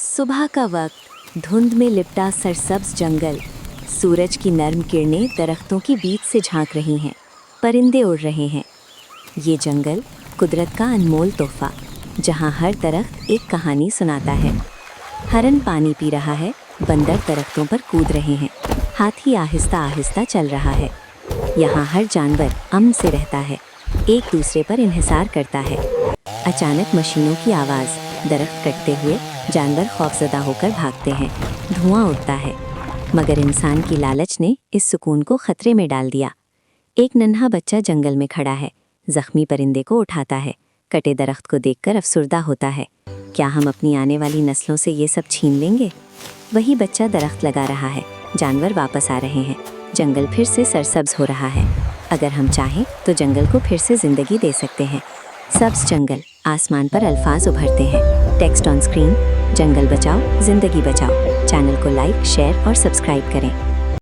सुबह का वक्त, धुंध में लिपटा सरसब्ज जंगल, सूरज की नर्म किरणें दरख्तों की बीच से झांक रही हैं। परिंदे उड़ रहे हैं। ये जंगल कुदरत का अनमोल तोहफा, जहाँ हर दरख्त एक कहानी सुनाता है। हरन पानी पी रहा है, बंदर दरख्तों पर कूद रहे हैं, हाथी आहिस्ता आहिस्ता चल रहा है। यहाँ हर जानवर अमन से रहता है, एक दूसरे पर इंहिसार करता है। अचानक मशीनों की आवाज़, दरख्त कटते हुए जानवर खौफजदा होकर भागते हैं, धुआं उठता है। मगर इंसान की लालच ने इस सुकून को खतरे में डाल दिया। एक नन्हा बच्चा जंगल में खड़ा है, जख्मी परिंदे को उठाता है, कटे दरख्त को देखकर अफसुर्दा होता है। क्या हम अपनी आने वाली नस्लों से ये सब छीन लेंगे? वही बच्चा दरख्त लगा रहा है, जानवर वापस आ रहे हैं, जंगल फिर से सरसब्ज हो रहा है। अगर हम चाहें तो जंगल को फिर से जिंदगी दे सकते हैं। सब्ज जंगल, आसमान पर अल्फाज उभरते हैं। टेक्स्ट ऑन स्क्रीन, जंगल बचाओ, जिंदगी बचाओ। चैनल को लाइक, शेयर और सब्सक्राइब करें।